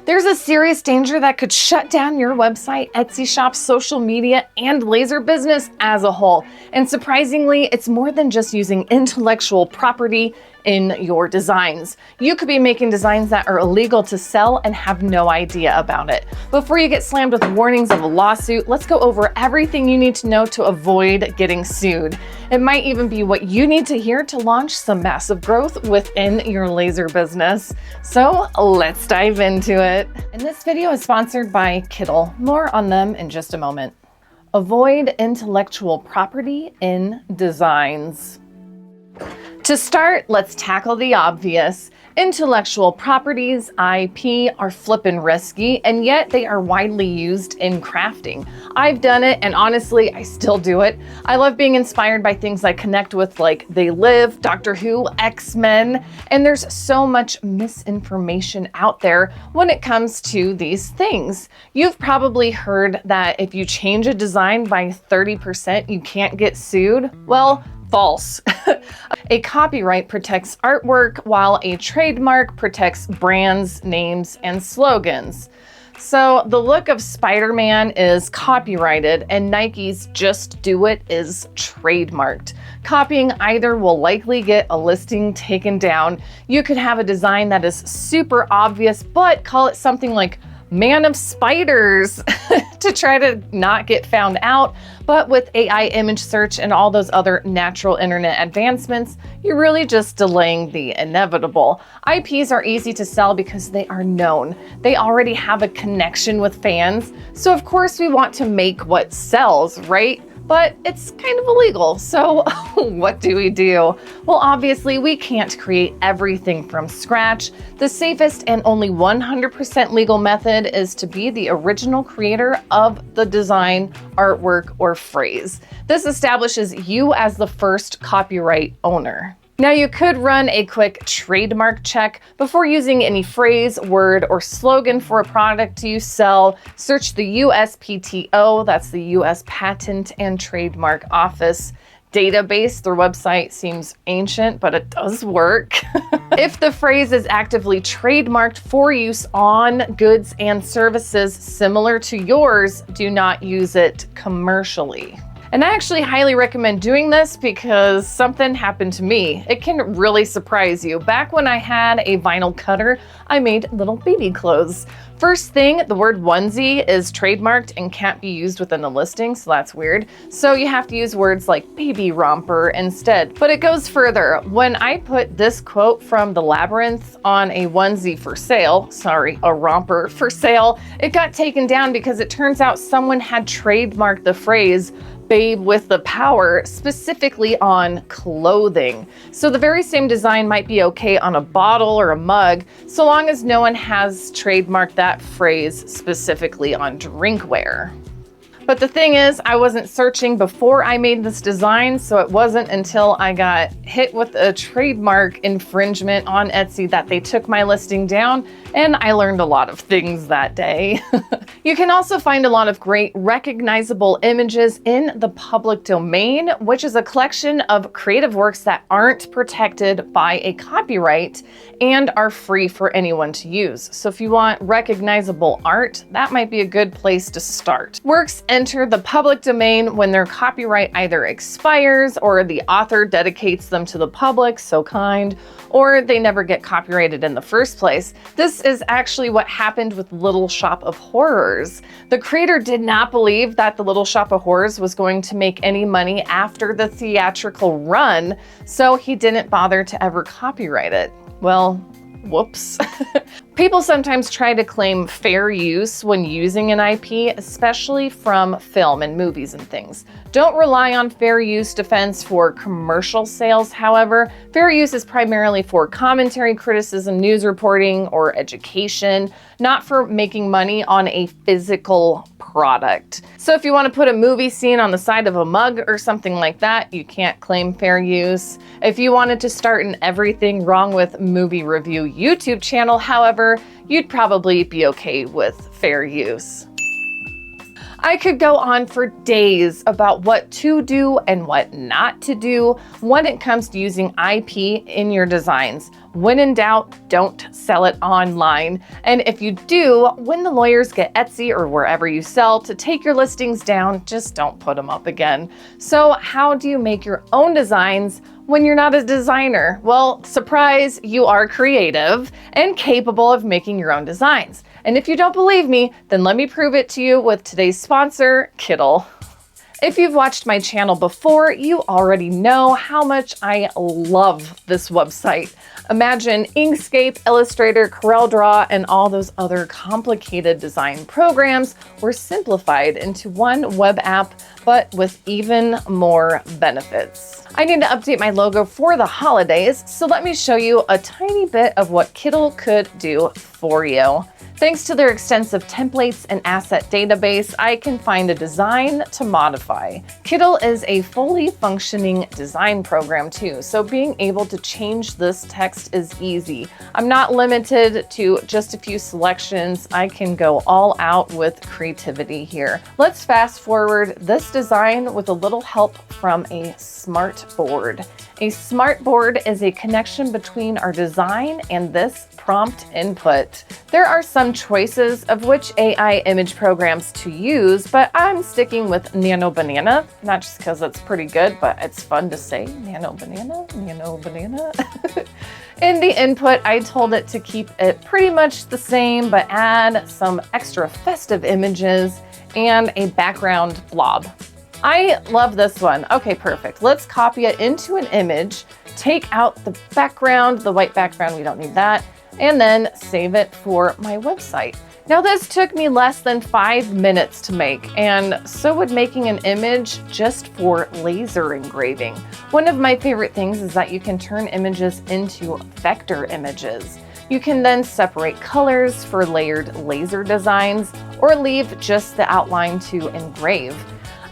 There's a serious danger that could shut down your website, Etsy shop, social media, and laser business as a whole. And surprisingly, it's more than just using intellectual property in your designs. You could be making designs that are illegal to sell and have no idea about it. Before you get slammed with warnings of a lawsuit, let's go over everything you need to know to avoid getting sued. It might even be what you need to hear to launch some massive growth within your laser business. So let's dive into it. And this video is sponsored by Kittl. More on them in just a moment. Avoid intellectual property in designs. To start, let's tackle the obvious. Intellectual properties, IP, are flippin' risky, and yet they are widely used in crafting. I've done it, and honestly, I still do it. I love being inspired by things I connect with, like They Live, Doctor Who, X-Men, and there's so much misinformation out there when it comes to these things. You've probably heard that if you change a design by 30%, you can't get sued. Well, false. A copyright protects artwork, while a trademark protects brands, names, and slogans. So the look of Spider-Man is copyrighted, and Nike's Just Do It is trademarked. Copying either will likely get a listing taken down. You could have a design that is super obvious, but call it something like Man of Spiders to try to not get found out. But with AI image search and all those other natural internet advancements, you're really just delaying the inevitable. IPs are easy to sell because they are known. They already have a connection with fans. So of course we want to make what sells, right? But it's kind of illegal, so what do we do? Well, obviously we can't create everything from scratch. The safest and only 100% legal method is to be the original creator of the design, artwork, or phrase. This establishes you as the first copyright owner. Now you could run a quick trademark check before using any phrase, word, or slogan for a product you sell. Search the USPTO, that's the US Patent and Trademark Office database. Their website seems ancient, but it does work. If the phrase is actively trademarked for use on goods and services similar to yours, do not use it commercially. And I actually highly recommend doing this because something happened to me. It can really surprise you. Back when I had a vinyl cutter, I made little baby clothes. First thing, the word onesie is trademarked and can't be used within the listing, so that's weird. So you have to use words like baby romper instead. But it goes further. When I put this quote from The Labyrinth on a onesie for sale, sorry, a romper for sale, it got taken down because it turns out someone had trademarked the phrase babe with the power specifically on clothing. So the very same design might be okay on a bottle or a mug, so long as no one has trademarked that phrase specifically on drinkware. But the thing is, I wasn't searching before I made this design, so it wasn't until I got hit with a trademark infringement on Etsy that they took my listing down, and I learned a lot of things that day. You can also find a lot of great recognizable images in the public domain, which is a collection of creative works that aren't protected by a copyright and are free for anyone to use. So if you want recognizable art, that might be a good place to start. Works enter the public domain when their copyright either expires or the author dedicates them to the public, so kind, or they never get copyrighted in the first place. This is actually what happened with Little Shop of Horrors. The creator did not believe that the Little Shop of Horrors was going to make any money after the theatrical run, so he didn't bother to ever copyright it. Well, whoops. People sometimes try to claim fair use when using an IP, especially from film and movies and things. Don't rely on fair use defense for commercial sales, however. Fair use is primarily for commentary, criticism, news reporting, or education, not for making money on a physical product. So if you want to put a movie scene on the side of a mug or something like that, you can't claim fair use. If you wanted to start an Everything Wrong with Movie Review YouTube channel, however, you'd probably be okay with fair use. I could go on for days about what to do and what not to do when it comes to using IP in your designs. When in doubt, don't sell it online. And if you do, when the lawyers get Etsy or wherever you sell to take your listings down, just don't put them up again. So how do you make your own designs when you're not a designer? Well, surprise, you are creative and capable of making your own designs. And if you don't believe me, then let me prove it to you with today's sponsor, Kittl. If you've watched my channel before, you already know how much I love this website. Imagine Inkscape, Illustrator, CorelDRAW, and all those other complicated design programs were simplified into one web app, but with even more benefits. I need to update my logo for the holidays, so let me show you a tiny bit of what Kittl could do for you. Thanks to their extensive templates and asset database, I can find a design to modify. Kittl is a fully functioning design program too, so being able to change this text is easy. I'm not limited to just a few selections. I can go all out with creativity here. Let's fast forward this design with a little help from a smart board. A smart board is a connection between our design and this prompt input. There are some choices of which AI image programs to use, but I'm sticking with Nano Banana, not just because it's pretty good, but it's fun to say Nano Banana, Nano Banana. In the input, I told it to keep it pretty much the same, but add some extra festive images and a background blob. I love this one. Okay, perfect. Let's copy it into an image, take out the background, the white background, we don't need that, and then save it for my website. Now this took me less than 5 minutes to make, and so would making an image just for laser engraving. One of my favorite things is that you can turn images into vector images. You can then separate colors for layered laser designs or leave just the outline to engrave.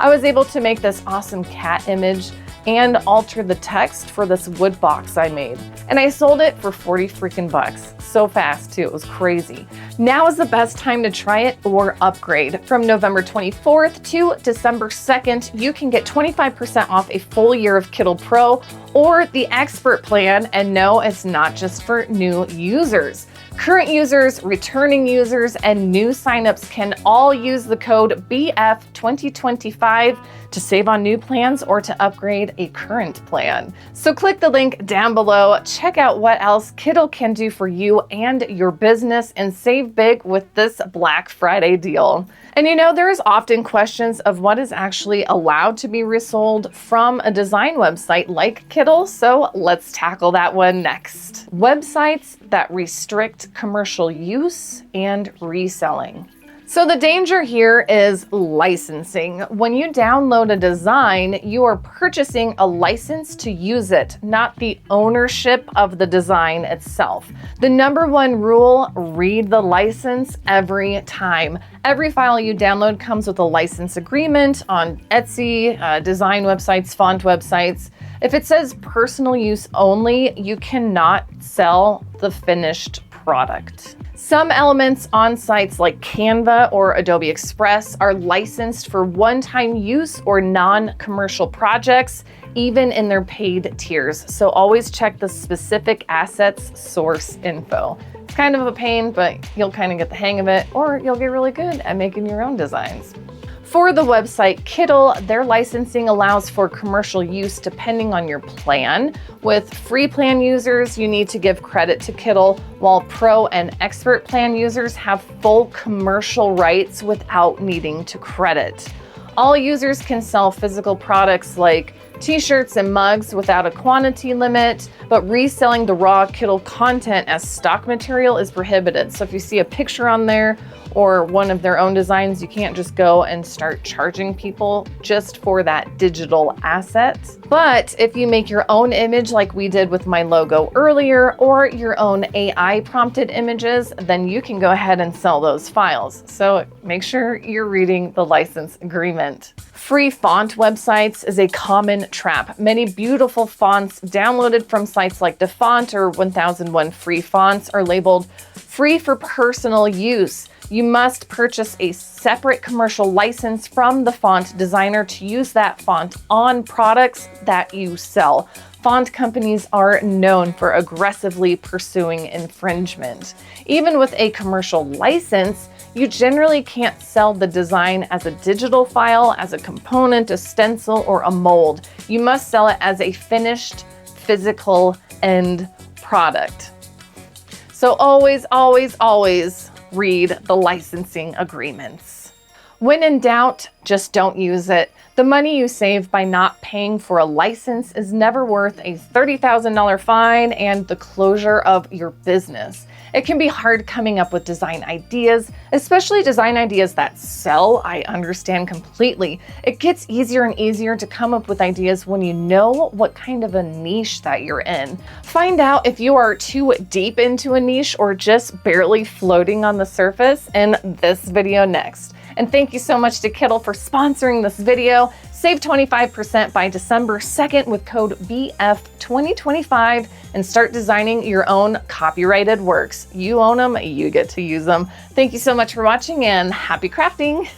I was able to make this awesome cat image and alter the text for this wood box I made. And I sold it for 40 freaking bucks. So fast too, it was crazy. Now is the best time to try it or upgrade. From November 24th to December 2nd, you can get 25% off a full year of Kittl Pro or the Expert plan. And no, it's not just for new users. Current users, returning users, and new signups can all use the code BF2025 to save on new plans or to upgrade a current plan. So click the link down below, check out what else Kittl can do for you and your business, and save big with this Black Friday deal. And you know, there's often questions of what is actually allowed to be resold from a design website like Kittl, so let's tackle that one next. Websites that restrict commercial use and reselling. So the danger here is licensing. When you download a design, you are purchasing a license to use it, not the ownership of the design itself. The number one rule, read the license every time. Every file you download comes with a license agreement on Etsy, design websites, font websites. If it says personal use only, you cannot sell the finished product. Some elements on sites like Canva or Adobe Express are licensed for one-time use or non-commercial projects, even in their paid tiers. So always check the specific assets source info. It's kind of a pain, but you'll kind of get the hang of it, or you'll get really good at making your own designs. For the website Kittl, their licensing allows for commercial use depending on your plan. With free plan users, you need to give credit to Kittl, while pro and expert plan users have full commercial rights without needing to credit. All users can sell physical products like t-shirts and mugs without a quantity limit, but reselling the raw Kittl content as stock material is prohibited. So if you see a picture on there or one of their own designs, you can't just go and start charging people just for that digital asset. But if you make your own image like we did with my logo earlier, or your own AI prompted images, then you can go ahead and sell those files. So make sure you're reading the license agreement. Free font websites is a common trap. Many beautiful fonts downloaded from sites like DaFont or 1001 Free Fonts are labeled free for personal use. You must purchase a separate commercial license from the font designer to use that font on products that you sell. Font companies are known for aggressively pursuing infringement. Even with a commercial license, you generally can't sell the design as a digital file, as a component, a stencil, or a mold. You must sell it as a finished physical end product. So always, always, always read the licensing agreements. When in doubt, just don't use it. The money you save by not paying for a license is never worth a $30,000 fine and the closure of your business. It can be hard coming up with design ideas, especially design ideas that sell. I understand completely. It gets easier and easier to come up with ideas when you know what kind of a niche that you're in. Find out if you are too deep into a niche or just barely floating on the surface in this video next. And thank you so much to Kittl for sponsoring this video. Save 25% by December 2nd with code BF2025 and start designing your own copyrighted works. You own them, you get to use them. Thank you so much for watching and happy crafting.